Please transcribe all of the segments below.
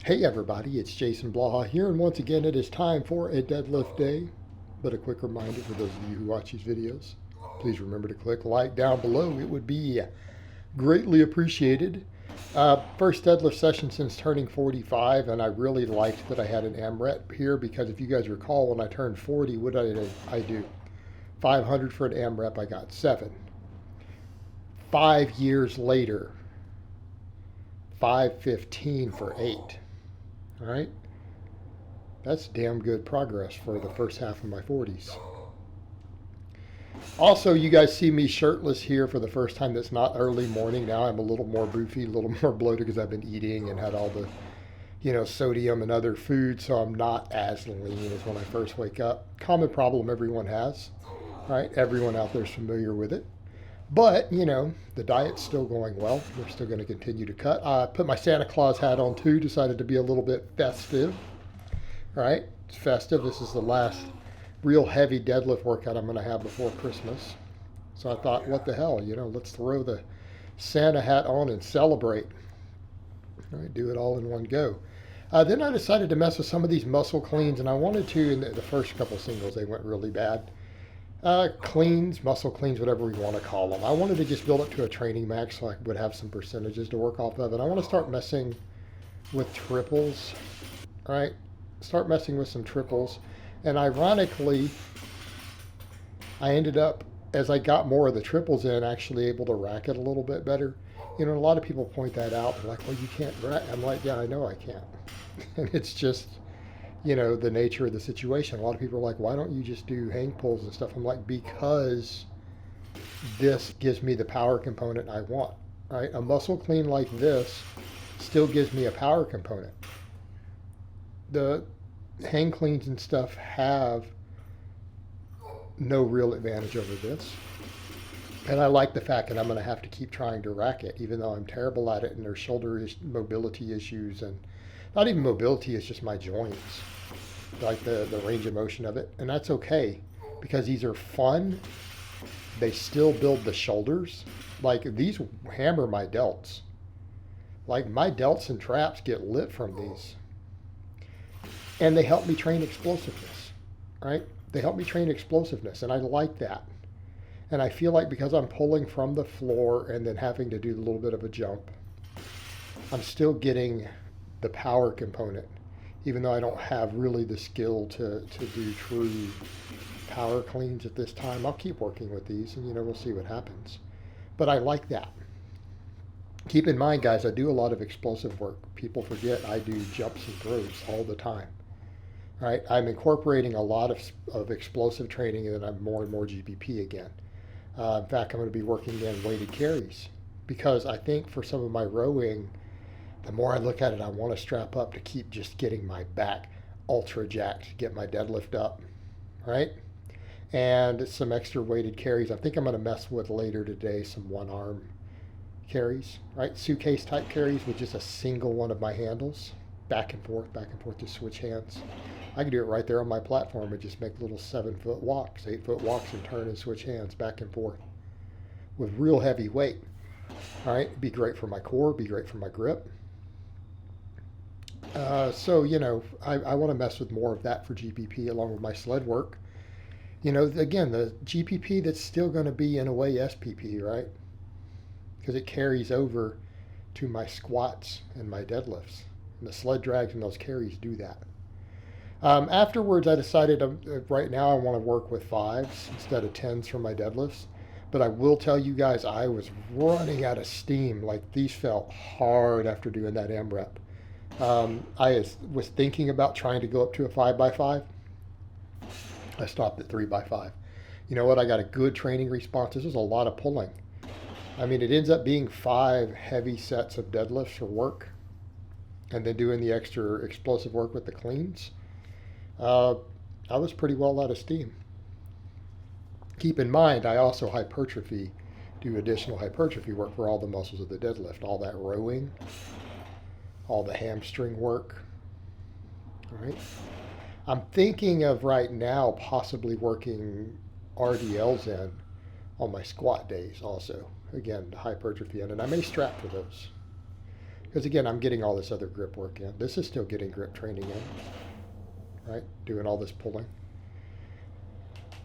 Hey everybody, it's Jason Blaha here, and once again it is time for a deadlift day. But a quick reminder for those of you who watch these videos, please remember to click like down below. It would be greatly appreciated. First deadlift session since turning 45, and I really liked that I had an AMREP here because if you guys recall, when I turned 40, what did I do? 500 for an AMREP, I got 7. 5 years later, 515 for 8. All right, that's damn good progress for the first half of my 40s. Also, you guys see me shirtless here for the first time. That's not early morning. Now I'm a little more boofy, a little more bloated because I've been eating and had all the, sodium and other food. So I'm not as lean as when I first wake up. Common problem everyone has, right? Everyone out there is familiar with it. But, the diet's still going well. We're still going to continue to cut. I put my Santa Claus hat on too, decided to be a little bit festive, right? It's festive. This is the last real heavy deadlift workout I'm going to have before Christmas. So I thought, what the hell, let's throw the Santa hat on and celebrate. All right, do it all in one go. Then I decided to mess with some of these muscle cleans, and I wanted to, in the first couple singles, they went really bad. Cleans, muscle cleans, whatever we want to call them. I wanted to just build up to a training max so I would have some percentages to work off of. And I want to start messing with triples, right? Start messing with some triples. And ironically, I ended up, as I got more of the triples in, actually able to rack it a little bit better. A lot of people point that out. They're like, well, you can't rack. I'm like, yeah, I know I can't. And it's just, the nature of the situation. A lot of people are like, why don't you just do hang pulls and stuff? I'm like, because this gives me the power component I want, right? A muscle clean like this still gives me a power component. The hang cleans and stuff have no real advantage over this. And I like the fact that I'm going to have to keep trying to rack it, even though I'm terrible at it and there's shoulder mobility issues, and not even mobility, it's just my joints, like the range of motion of it. And that's okay because these are fun. They still build the shoulders. Like, these hammer my delts. Like, my delts and traps get lit from these. And they help me train explosiveness, right? They help me train explosiveness, and I like that. And I feel like because I'm pulling from the floor and then having to do a little bit of a jump, I'm still getting the power component, even though I don't have really the skill to do true power cleans at this time. I'll keep working with these, and we'll see what happens. But I like that. Keep in mind, guys, I do a lot of explosive work. People forget I do jumps and throws all the time. All right, I'm incorporating a lot of explosive training, and then I'm more and more GPP again. In fact, I'm going to be working in weighted carries because I think for some of my rowing, the more I look at it, I want to strap up to keep just getting my back ultra jacked, get my deadlift up, right? And some extra weighted carries. I think I'm going to mess with later today some one arm carries, right? Suitcase type carries with just a single one of my handles, back and forth, to switch hands. I can do it right there on my platform and just make little 7-foot walks, 8-foot walks, and turn and switch hands back and forth with real heavy weight. All right, be great for my core, be great for my grip. So, I want to mess with more of that for GPP along with my sled work. Again, the GPP that's still going to be in a way SPP, right? Because it carries over to my squats and my deadlifts. And the sled drags and those carries do that. Afterwards, I decided right now I want to work with 5s instead of 10s for my deadlifts. But I will tell you guys, I was running out of steam. Like, these felt hard after doing that AMREP. I was thinking about trying to go up to a 5x5. I stopped at 3x5. You know what? I got a good training response. This is a lot of pulling. I mean, it ends up being 5 heavy sets of deadlifts for work, and then doing the extra explosive work with the cleans. I was pretty well out of steam. Keep in mind, I also do additional hypertrophy work for all the muscles of the deadlift, all that rowing, all the hamstring work. All right. I'm thinking of right now possibly working RDLs in on my squat days also. Again, hypertrophy in, and I may strap for those. Because again, I'm getting all this other grip work in. This is still getting grip training in, right? Doing all this pulling.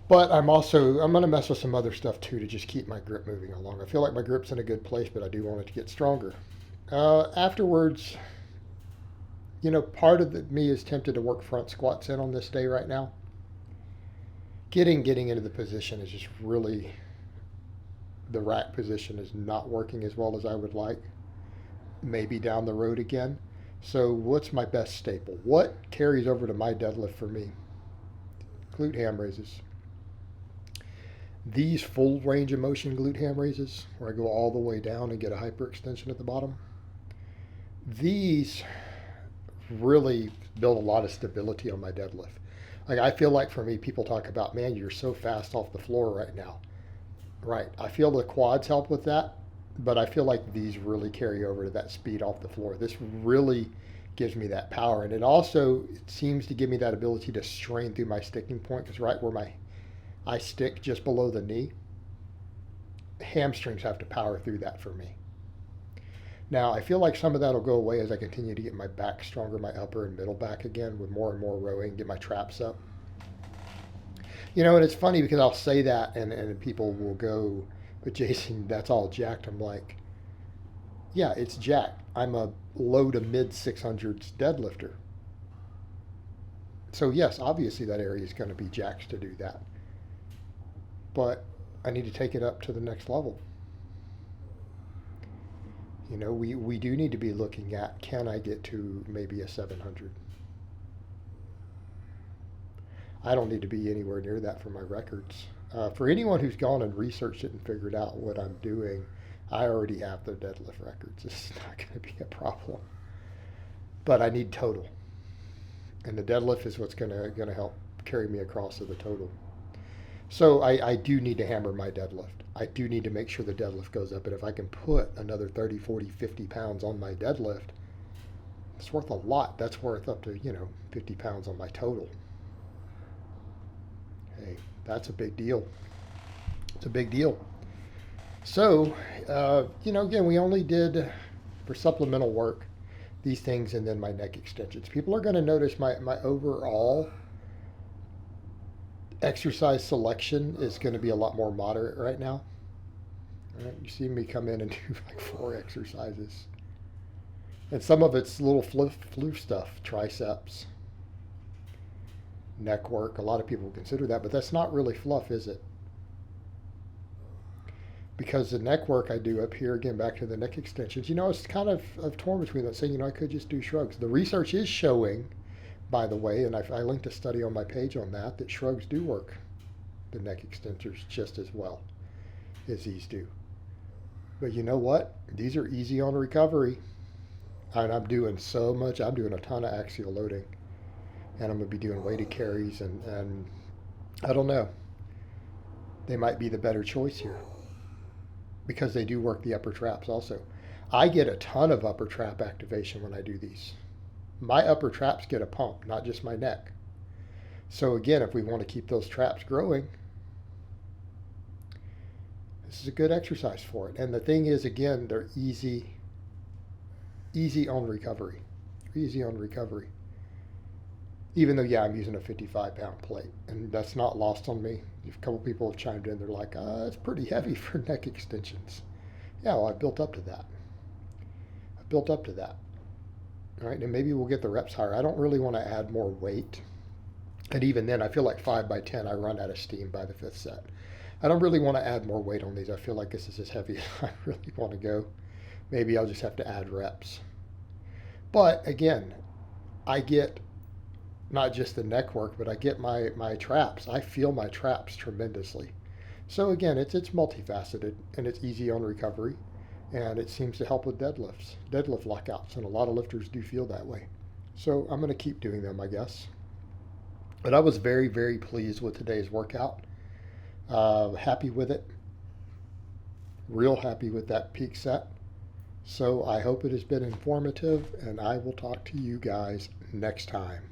But I'm going to mess with some other stuff too to just keep my grip moving along. I feel like my grip's in a good place, but I do want it to get stronger. Afterwards, part of me is tempted to work front squats in on this day right now. Getting into the position is just really, the rack position is not working as well as I would like. Maybe down the road again. So what's my best staple? What carries over to my deadlift for me? Glute ham raises. These full range of motion glute ham raises, where I go all the way down and get a hyperextension at the bottom, these really build a lot of stability on my deadlift. Like, I feel like for me, people talk about, man, you're so fast off the floor right now. Right. I feel the quads help with that, but I feel like these really carry over to that speed off the floor. This really gives me that power. And it seems to give me that ability to strain through my sticking point, because right where I stick just below the knee, hamstrings have to power through that for me. Now, I feel like some of that will go away as I continue to get my back stronger, my upper and middle back again with more and more rowing, get my traps up. And it's funny because I'll say that and people will go, but Jason, that's all jacked. I'm like, yeah, it's jacked. I'm a low to mid 600s deadlifter. So yes, obviously that area is going to be jacked to do that. But I need to take it up to the next level. We do need to be looking at, can I get to maybe a 700? I don't need to be anywhere near that for my records. For anyone who's gone and researched it and figured out what I'm doing, I already have the deadlift records. It's not going to be a problem. But I need total. And the deadlift is what's going to help carry me across to the total. So I do need to hammer my deadlift. I do need to make sure the deadlift goes up. And if I can put another 30, 40, 50 pounds on my deadlift, it's worth a lot. That's worth up to, 50 pounds on my total. Hey, that's a big deal. It's a big deal. So, again, we only did, for supplemental work, these things and then my neck extensions. People are going to notice my overall exercise selection is going to be a lot more moderate right now. All right, you see me come in and do like 4 exercises. And some of it's little flu stuff, triceps, neck work. A lot of people consider that, but that's not really fluff, is it? Because the neck work I do up here, again, back to the neck extensions, it's kind of torn between that, saying, I could just do shrugs. The research is showing, by the way, and I linked a study on my page on that shrugs do work the neck extensors just as well as these do. But you know what? These are easy on recovery. And I'm doing so much. I'm doing a ton of axial loading. And I'm going to be doing weighted carries. And I don't know. They might be the better choice here, because they do work the upper traps also. I get a ton of upper trap activation when I do these. My upper traps get a pump, not just my neck. So again, if we want to keep those traps growing, this is a good exercise for it. And the thing is, again, they're easy on recovery. Easy on recovery. Even though, I'm using a 55-pound plate, and that's not lost on me. A couple people have chimed in. They're like, it's pretty heavy for neck extensions. Yeah, well, I built up to that. All right, and maybe we'll get the reps higher. I don't really want to add more weight. And even then, I feel like 5 by 10, I run out of steam by the 5th set. I don't really want to add more weight on these. I feel like this is as heavy as I really want to go. Maybe I'll just have to add reps. But again, I get not just the neck work, but I get my traps. I feel my traps tremendously. So again, it's multifaceted, and it's easy on recovery, and it seems to help with deadlift lockouts, and a lot of lifters do feel that way. So I'm going to keep doing them, I guess. But I was very, very pleased with today's workout. Happy with it. Real happy with that peak set. So I hope it has been informative, and I will talk to you guys next time.